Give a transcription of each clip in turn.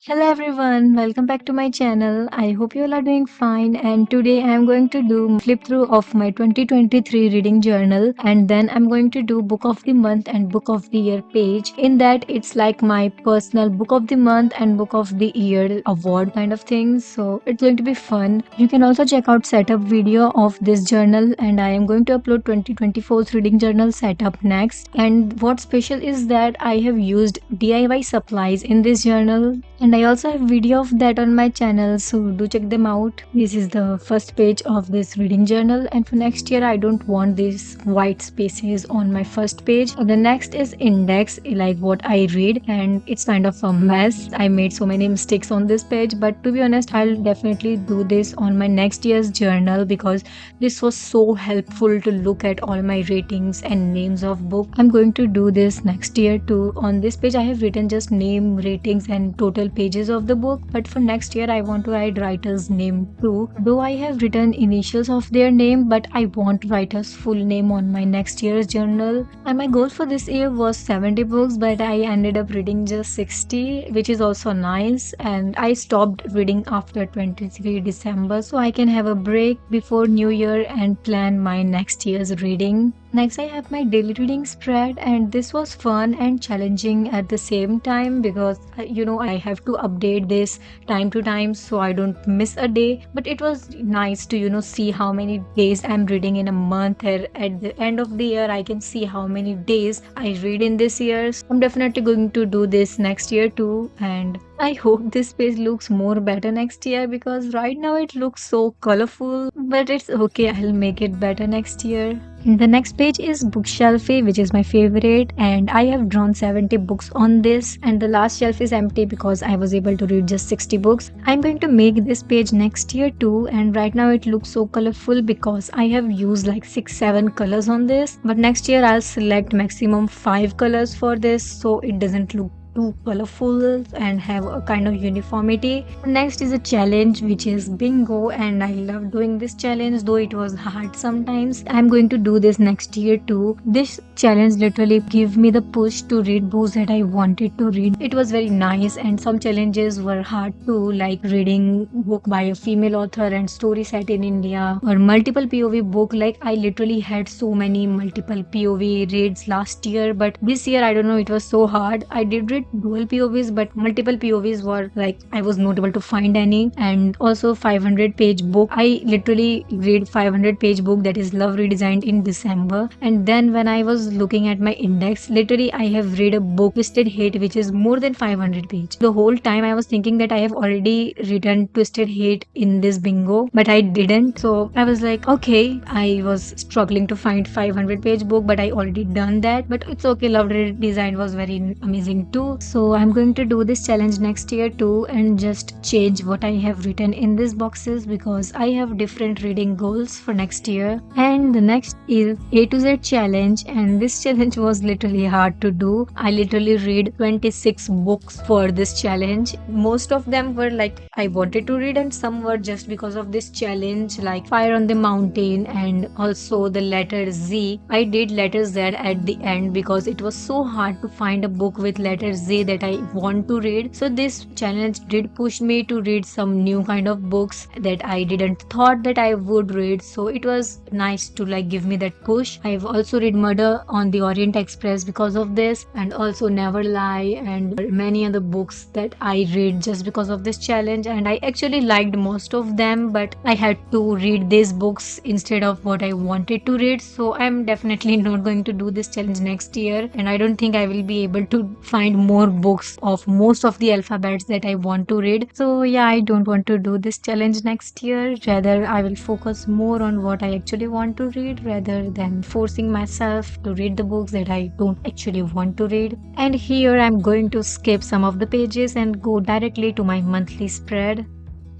Hello everyone, welcome back to my channel. I hope you all are doing fine, and today I am going to do flip through of my 2023 reading journal, and then I'm going to do book of the month and book of the year page. In that it's like my personal book of the month and book of the year award kind of things. So it's going to be fun. You can also check out setup video of this journal, and I am going to upload 2024's reading journal setup next. And what's special is that I have used DIY supplies in this journal, and I also have video of that on my channel, so do check them out. This is the first page of this reading journal, and for next year I don't want these white spaces on my first page. The next is index, like what I read, and it's kind of a mess. I made so many mistakes on this page, but to be honest I'll definitely do this on my next year's journal because this was so helpful to look at all my ratings and names of book. I'm going to do this next year too. On this page I have written just name, ratings and total pages of the book, but for next year I want to write writer's name too. Though I have written initials of their name, but I want writer's full name on my next year's journal. And my goal for this year was 70 books, but I ended up reading just 60, which is also nice. And I stopped reading after 23 December, so I can have a break before New Year and plan my next year's reading. Next, I have my daily reading spread, and this was fun and challenging at the same time because I have to update this time to time so I don't miss a day. But it was nice to see how many days I'm reading in a month, or at the end of the year I can see how many days I read in this year. So I'm definitely going to do this next year too, and I hope this page looks more better next year because right now it looks so colorful, but it's okay, I'll make it better next year. The next page is bookshelfie, which is my favorite, and I have drawn 70 books on this, and the last shelf is empty because I was able to read just 60 books. I'm going to make this page next year too, and right now it looks so colorful because I have used like 6-7 colors on this, but next year I'll select maximum 5 colors for this so it doesn't look too colorful and have a kind of uniformity. Next is a challenge, which is bingo, and I love doing this challenge though it was hard sometimes. I'm going to do this next year too. This challenge literally gave me the push to read books that I wanted to read. It was very nice, and some challenges were hard too, like reading book by a female author and story set in India, or multiple POV book. Like I literally had so many multiple POV reads last year, but this year I don't know, it was so hard. I did read dual POVs, but multiple POVs were like I was not able to find any. And also 500-page book, I literally read 500-page book, that is Love Redesigned, in December. And then when I was looking at my index, literally I have read a book, Twisted Hate, which is more than 500 page. The whole time I was thinking that I have already written Twisted Hate in this bingo, but I didn't. So I was like, okay, I was struggling to find 500-page book, but I already done that. But it's okay, Love Redesigned was very amazing too. So I'm going to do this challenge next year too, and just change what I have written in these boxes because I have different reading goals for next year. And the next is A to Z challenge, and this challenge was literally hard to do. I literally read 26 books for this challenge. Most of them were like I wanted to read, and some were just because of this challenge, like Fire on the Mountain and also the letter Z. I did letter Z at the end because it was so hard to find a book with letter Z that I want to read. So this challenge did push me to read some new kind of books that I didn't thought that I would read. So it was nice to like give me that push. I've also read Murder on the Orient Express because of this, and also Never Lie, and many other books that I read just because of this challenge. And I actually liked most of them, but I had to read these books instead of what I wanted to read. So I'm definitely not going to do this challenge next year, and I don't think I will be able to find more books of most of the alphabets that I want to read. So yeah, I don't want to do this challenge next year. Rather, I will focus more on what I actually want to read rather than forcing myself to read the books that I don't actually want to read. And here I'm going to skip some of the pages and go directly to my monthly spread.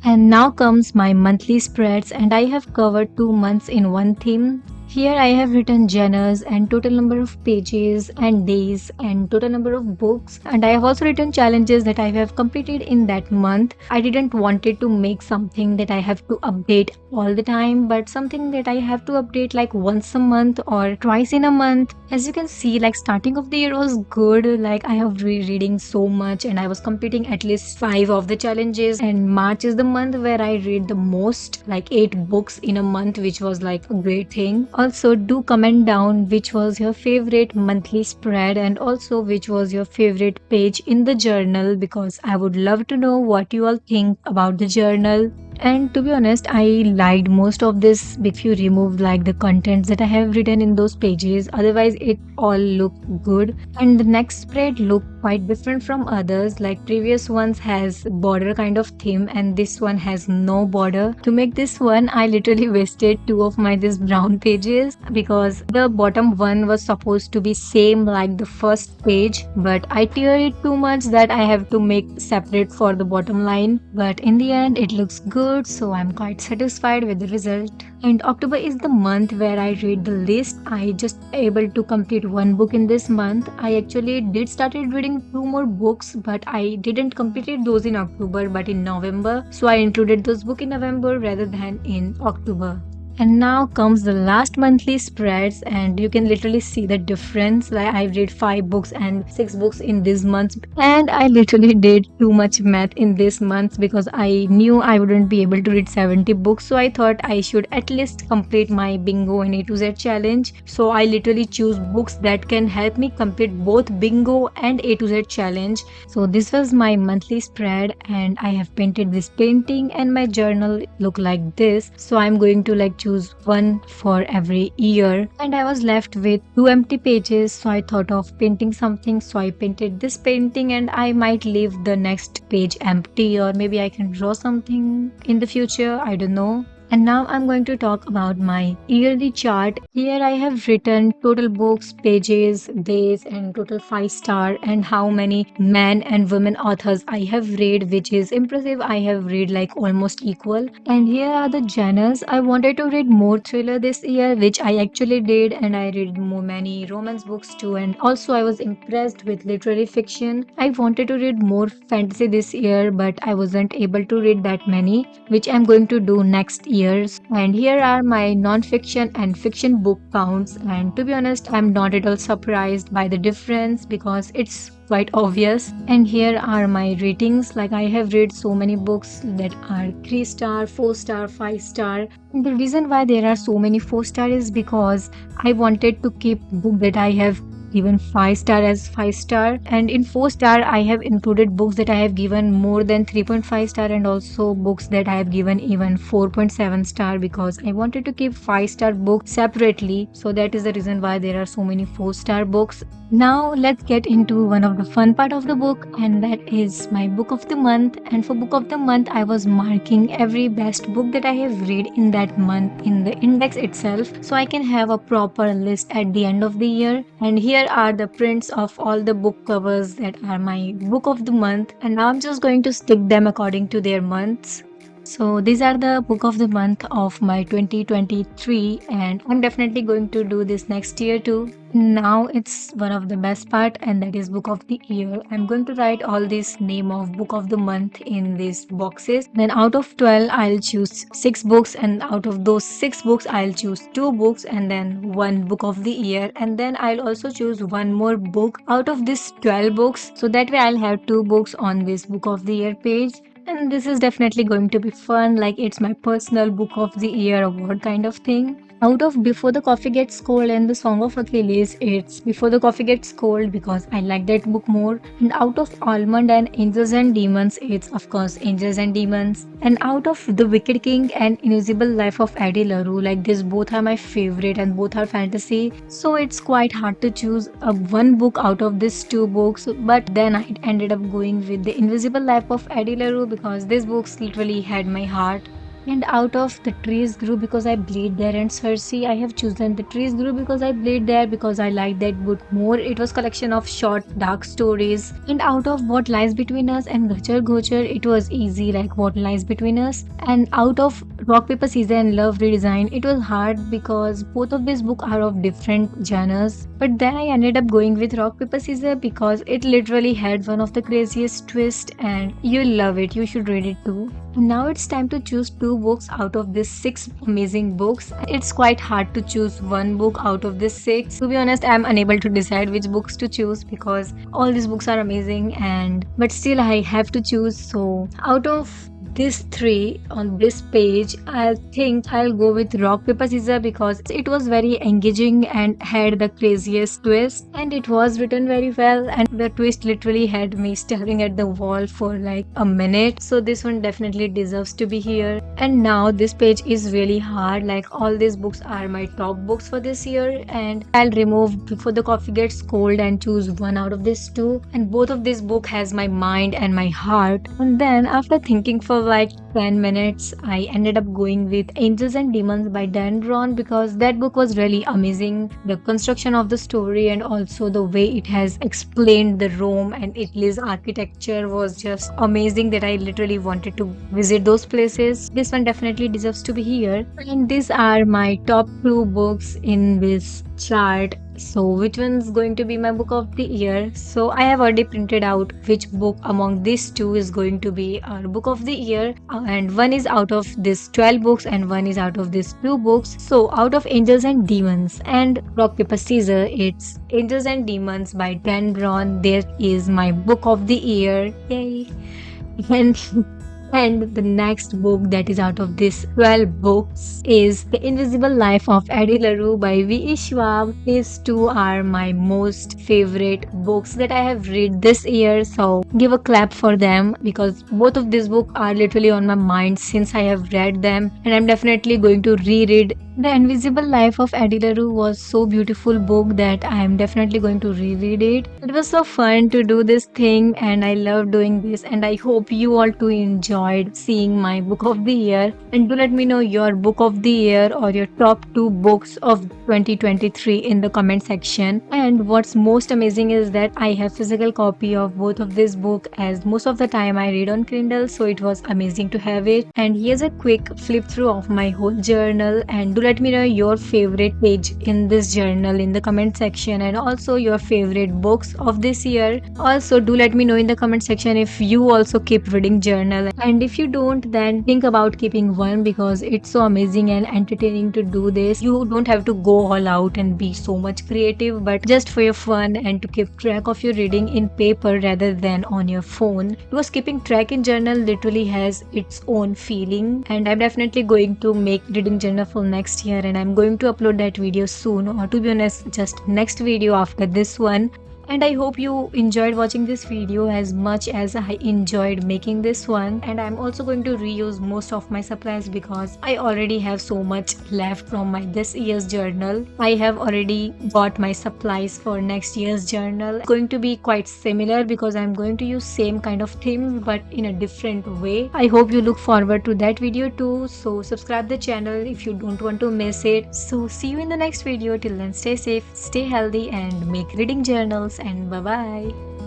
And now comes my monthly spreads, and I have covered 2 months in one theme. Here I have written genres and total number of pages and days and total number of books, and I have also written challenges that I have completed in that month. I didn't wanted to make something that I have to update all the time, but something that I have to update like once a month or twice in a month. As you can see, like starting of the year was good. Like I have reading so much and I was completing at least 5 of the challenges. And March is the month where I read the most, like 8 books in a month, which was like a great thing. Also, do comment down which was your favorite monthly spread and also which was your favorite page in the journal, because I would love to know what you all think about the journal. And to be honest, I liked most of this if you remove like the contents that I have written in those pages. Otherwise, it all looked good. And the next spread looked quite different from others. Like previous ones has border kind of theme and this one has no border. To make this one, I literally wasted 2 of my this brown pages because the bottom one was supposed to be same like the first page, but I tear it too much that I have to make separate for the bottom line. But in the end, it looks good, so I'm quite satisfied with the result. And October is the month where I read the least. I just able to complete 1 book in this month. I actually did started reading 2 more books, but I didn't complete those in October but in November. So I included those books in November rather than in October. And now comes the last monthly spreads, and you can literally see the difference. Like I read 5 books and 6 books in this month, and I literally did too much math in this month because I knew I wouldn't be able to read 70 books. So I thought I should at least complete my bingo and A to Z challenge. So I literally choose books that can help me complete both bingo and A to Z challenge. So this was my monthly spread, and I have painted this painting, and my journal look like this. So I'm going to like choose one for every year, and I was left with 2 empty pages, so I thought of painting something. So I painted this painting, and I might leave the next page empty, or maybe I can draw something in the future, I don't know. And now I'm going to talk about my yearly chart. Here I have written total books, pages, days, and total 5 star, and how many men and women authors I have read, which is impressive. I have read like almost equal. And here are the genres. I wanted to read more thriller this year, which I actually did, and I read more many romance books too. And also I was impressed with literary fiction. I wanted to read more fantasy this year, but I wasn't able to read that many, which I'm going to do next year. And here are my non-fiction and fiction book counts, and to be honest, I'm not at all surprised by the difference because it's quite obvious. And here are my ratings. Like I have read so many books that are 3 star, 4 star, 5 star. And the reason why there are so many 4 star is because I wanted to keep book that I have given 5 star as 5 star, and in 4 star I have included books that I have given more than 3.5 star, and also books that I have given even 4.7 star, because I wanted to keep 5 star books separately. So that is the reason why there are so many 4 star books. Now let's get into one of the fun part of the book, and that is my book of the month. And for book of the month, I was marking every best book that I have read in that month in the index itself, so I can have a proper list at the end of the year. And here are the prints of all the book covers that are my book of the month, and now I'm just going to stick them according to their months. So these are the book of the month of my 2023, and I'm definitely going to do this next year too. Now it's one of the best part, and that is book of the year. I'm going to write all this name of book of the month in these boxes. Then out of 12 I'll choose 6 books, and out of those 6 books I'll choose 2 books and then 1 book of the year. And then I'll also choose 1 more book out of these 12 books, so that way I'll have 2 books on this book of the year page. And this is definitely going to be fun, like it's my personal book of the year award kind of thing. Out of Before the Coffee Gets Cold and The Song of Achilles, it's Before the Coffee Gets Cold because I like that book more. And out of Almond and Angels and Demons, it's of course Angels and Demons. And out of The Wicked King and Invisible Life of Addie LaRue, like this both are my favorite and both are fantasy. So it's quite hard to choose one book out of these 2 books. But then I ended up going with The Invisible Life of Addie LaRue because these books literally had my heart. And out of The Trees Grew Because I Bleed There and Cersei, I have chosen The Trees Grew Because I Bleed There because I like that book more. It was collection of short dark stories. And out of What Lies Between Us and Ghachar Ghochar, it was easy, like What Lies Between Us. And out of Rock Paper Scissors and Love Redesign, it was hard because both of these books are of different genres. But then I ended up going with Rock Paper Scissors because it literally had one of the craziest twists, and you'll love it. You should read it too. Now it's time to choose two books out of these six amazing books. It's quite hard to choose one book out of these six. To be honest, I'm unable to decide which books to choose because all these books are amazing and but still I have to choose. So out of these three on this page, I think I'll go with Rock Paper Scissors because it was very engaging and had the craziest twist, and it was written very well, and the twist literally had me staring at the wall for like a minute. So this one definitely deserves to be here. And now this page is really hard, like all these books are my top books for this year, and I'll remove before the coffee gets cold and choose one out of these two, and both of this book has my mind and my heart. And then after thinking for like 10 minutes, I ended up going with Angels and Demons by Dan Brown because that book was really amazing. The construction of the story and also the way it has explained the Rome and Italy's architecture was just amazing that I literally wanted to visit those places. This one definitely deserves to be here. And these are my top two books in this chart. So which one's going to be my book of the year? So I have already printed out which book among these two is going to be our book of the year, and one is out of this 12 books and one is out of these two books. So out of Angels and Demons and Rock Paper Scissors, it's Angels and Demons by Dan Brown. There is my book of the year. Yay. And the next book that is out of this 12 books is The Invisible Life of Addie LaRue by V.E. Schwab. These two are my most favorite books that I have read this year. So give a clap for them because both of these books are literally on my mind since I have read them, and I'm definitely going to reread. The Invisible Life of Addie LaRue was so beautiful book that I am definitely going to reread it. It was so fun to do this thing and I love doing this, and I hope you all too enjoyed seeing my book of the year. And do let me know your book of the year or your top two books of 2023 in the comment section. And what's most amazing is that I have physical copy of both of this book as most of the time I read on Kindle, so it was amazing to have it. And here's a quick flip through of my whole journal, and do let me know your favorite page in this journal in the comment section and also your favorite books of this year. Also do let me know in the comment section if you also keep reading journal, and if you don't then think about keeping one because it's so amazing and entertaining to do this. You don't have to go all out and be so much creative, but just for your fun and to keep track of your reading in paper rather than on your phone, because keeping track in journal literally has its own feeling. And I'm definitely going to make reading journal for next year, and I'm going to upload that video soon, or to be honest just next video after this one. And I hope you enjoyed watching this video as much as I enjoyed making this one. And I'm also going to reuse most of my supplies because I already have so much left from my this year's journal. I have already bought my supplies for next year's journal. It's going to be quite similar because I'm going to use same kind of themes but in a different way. I hope you look forward to that video too. So subscribe the channel if you don't want to miss it. So see you in the next video. Till then, stay safe, stay healthy and make reading journals, and bye bye.